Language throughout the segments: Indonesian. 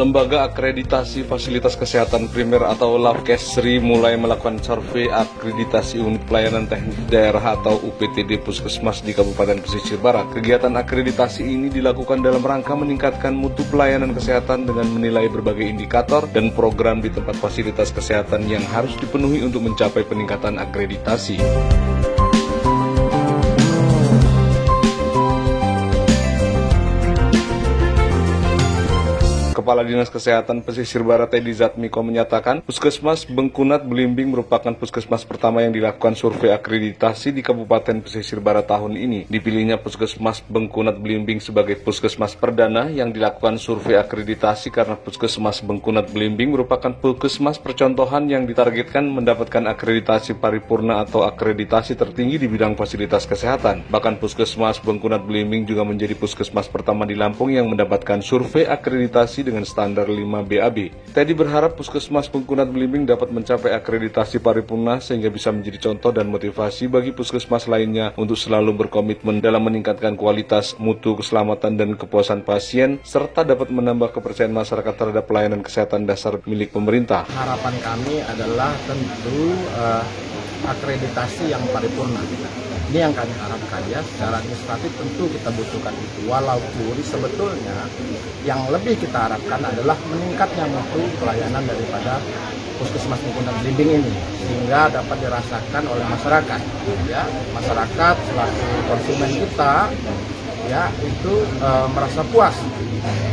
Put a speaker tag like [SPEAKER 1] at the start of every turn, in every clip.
[SPEAKER 1] Lembaga Akreditasi Fasilitas Kesehatan Primer atau Labkesri mulai melakukan survei akreditasi unit pelayanan teknis daerah atau UPTD Puskesmas di Kabupaten Pesisir Barat. Kegiatan akreditasi ini dilakukan dalam rangka meningkatkan mutu pelayanan kesehatan dengan menilai berbagai indikator dan program di tempat fasilitas kesehatan yang harus dipenuhi untuk mencapai peningkatan akreditasi. Kepala Dinas Kesehatan Pesisir Barat Edi Zatmiko menyatakan, Puskesmas Bengkunat Belimbing merupakan puskesmas pertama yang dilakukan survei akreditasi di Kabupaten Pesisir Barat tahun ini. Dipilihnya Puskesmas Bengkunat Belimbing sebagai puskesmas perdana yang dilakukan survei akreditasi karena Puskesmas Bengkunat Belimbing merupakan puskesmas percontohan yang ditargetkan mendapatkan akreditasi paripurna atau akreditasi tertinggi di bidang fasilitas kesehatan. Bahkan Puskesmas Bengkunat Belimbing juga menjadi puskesmas pertama di Lampung yang mendapatkan survei akreditasi dengan standar 5 BAB. Teddy berharap Puskesmas Bengkunat Belimbing dapat mencapai akreditasi paripurna sehingga bisa menjadi contoh dan motivasi bagi puskesmas lainnya untuk selalu berkomitmen dalam meningkatkan kualitas, mutu, keselamatan, dan kepuasan pasien, serta dapat menambah kepercayaan masyarakat terhadap pelayanan kesehatan dasar milik pemerintah.
[SPEAKER 2] Harapan kami adalah tentu akreditasi yang paripurna. Ini yang kami harapkan ya, secara administratif tentu kita butuhkan itu. Walaupun sebetulnya yang lebih kita harapkan adalah meningkatnya mutu pelayanan daripada Puskesmas Bengkunat Belimbing ini, sehingga dapat dirasakan oleh masyarakat. Ya, masyarakat selaku konsumen kita ya itu merasa puas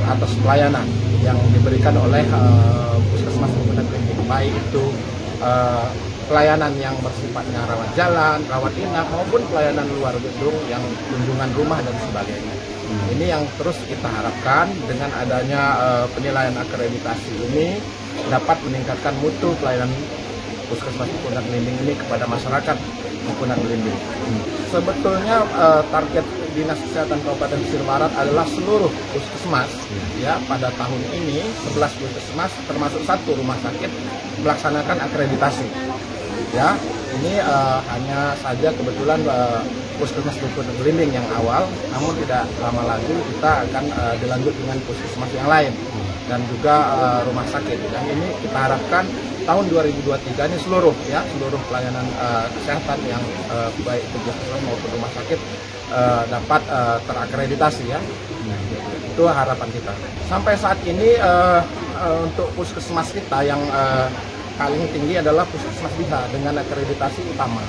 [SPEAKER 2] atas pelayanan yang diberikan oleh Puskesmas Bengkunat Belimbing, baik itu pelayanan yang bersifatnya rawat jalan, rawat inap, maupun pelayanan luar gedung yang kunjungan rumah dan sebagainya. Ini yang terus kita harapkan dengan adanya penilaian akreditasi ini dapat meningkatkan mutu pelayanan Puskesmas Bengkunat Belimbing ini kepada masyarakat Bengkunat Belimbing. Sebetulnya target Dinas Kesehatan Kabupaten Pesisir Barat adalah seluruh puskesmas ya pada tahun ini 11 puskesmas termasuk 1 rumah sakit melaksanakan akreditasi. Ya, ini hanya saja kebetulan Puskesmas Bengkunat Belimbing yang awal, namun tidak lama lagi kita akan dilanjut dengan puskesmas yang lain dan juga rumah sakit. Dan ini kita harapkan tahun 2023 ini seluruh pelayanan kesehatan yang baik itu puskesmas maupun rumah sakit dapat terakreditasi ya. Itu harapan kita. Sampai saat ini untuk puskesmas kita yang paling tinggi adalah Puskesmas Biha dengan akreditasi utama.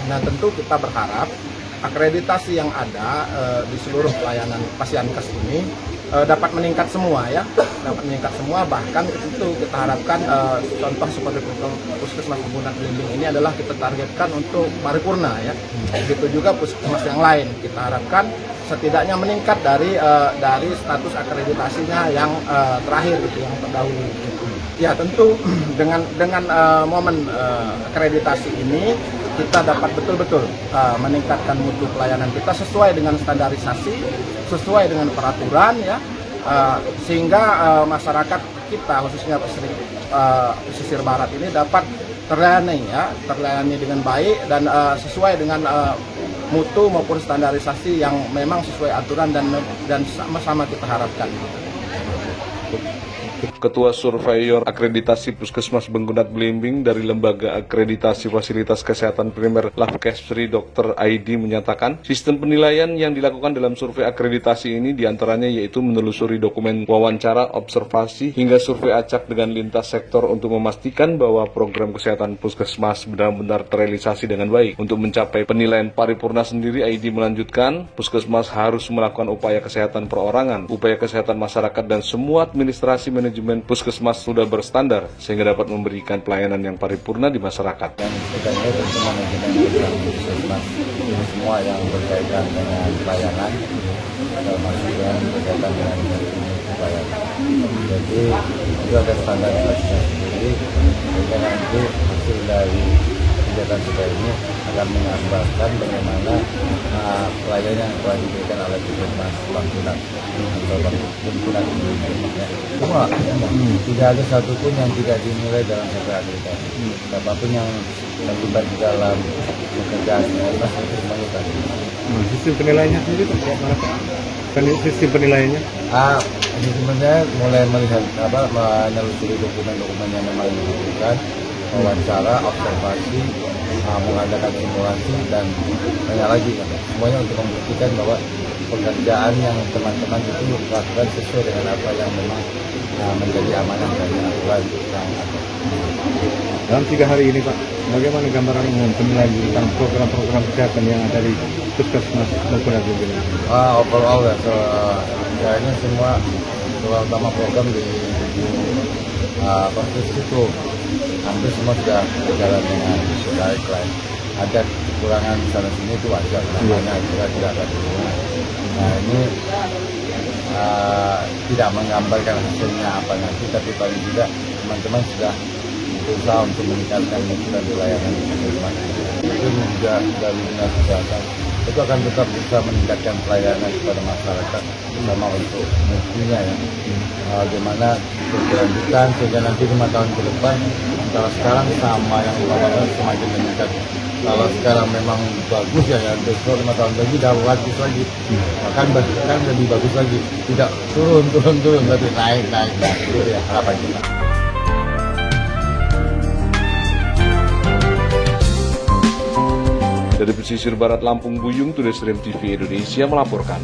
[SPEAKER 2] Nah, tentu kita berharap akreditasi yang ada di seluruh pelayanan Pasienkes ini dapat meningkat semua ya, dapat meningkat semua. Bahkan itu kita harapkan contoh seperti Puskesmas Bengkunat Belimbing ini adalah kita targetkan untuk paripurna ya. Begitu juga puskesmas yang lain kita harapkan setidaknya meningkat dari status akreditasinya yang terakhir gitu, yang terdahulu. Ya tentu dengan momen akreditasi ini kita dapat betul-betul meningkatkan mutu pelayanan kita sesuai dengan standarisasi, sesuai dengan peraturan ya, sehingga masyarakat kita khususnya pesisir barat ini dapat terlayani dengan baik dan sesuai dengan mutu maupun standarisasi yang memang sesuai aturan dan sama-sama kita harapkan.
[SPEAKER 1] Ketua Surveyor Akreditasi Puskesmas Bengkunat Belimbing dari Lembaga Akreditasi Fasilitas Kesehatan Primer Labkesri Dr. Aidi menyatakan, sistem penilaian yang dilakukan dalam survei akreditasi ini diantaranya yaitu menelusuri dokumen wawancara, observasi, hingga survei acak dengan lintas sektor untuk memastikan bahwa program kesehatan Puskesmas benar-benar terrealisasi dengan baik. Untuk mencapai penilaian paripurna sendiri, Aidi melanjutkan, Puskesmas harus melakukan upaya kesehatan perorangan, upaya kesehatan masyarakat, dan semua administrasi manajemen Puskesmas sudah berstandar sehingga dapat memberikan pelayanan yang paripurna di masyarakat.
[SPEAKER 3] Dan setidaknya tentu manajemen Puskesmas ini semua yang berkaitan dengan pelayanan termasuk yang berkaitan dengan pelayanan. Jadi itu ada standarisasinya sendiri, sehingga nanti hasil dari kegiatan kita ini akan menggambarkan bagaimana pelayanan yang telah diberikan oleh Puskesmas Bengkunat atau Bengkunat Belimbing. Semua, tidak ada satupun yang tidak dinilai dalam survei akreditasi. Siapapun yang terlibat di dalam pekerjaan ini pasti semuanya tadi.
[SPEAKER 4] Sistem penilaiannya sendiri seperti apa? sistem penilaiannya?
[SPEAKER 3] Ini sebenarnya mulai melihat menelusuri dokumen-dokumen yang memang dibutuhkan, wawancara, observasi, mengadakan simulasi dan banyak lagi kan. Semuanya untuk membuktikan bahwa pekerjaan yang teman-teman itu lakukan sesuai dengan apa yang memang menjadi amanah dari aturan yang ada.
[SPEAKER 4] Dalam 3 hari ini Pak, bagaimana gambaran umum penilaian tentang program-program kesehatan yang ada di Puskesmas Bengkunat ini?
[SPEAKER 3] Overall ya, kayaknya semua terutama program di konstitusi itu hampir semua sudah berjalan dengan baik lah. Ada kekurangan sana sini itu wajar, namanya kita tidak ada kekurangan. Nah ini tidak menggambarkan hasilnya apa nanti, tapi paling tidak teman-teman sudah berusaha untuk meningkatkan dan pelayanan puskesmas. Itu juga dari dinas kesehatan itu akan tetap bisa meningkatkan pelayanan kepada masyarakat, terutama untuk mutunya ya. Bagaimana berkelanjutan sehingga nanti 5 tahun ke depan antara sekarang sama yang 5 tahun semakin meningkat. Kalau sekarang memang bagus ya, besok 5 tahun lagi dah bagus lagi, bahkan lebih bagus lagi, tidak turun, tapi naik. Itu ya harapan kita.
[SPEAKER 1] Dari pesisir barat Lampung Buyung, Tudes Rem TV Indonesia melaporkan.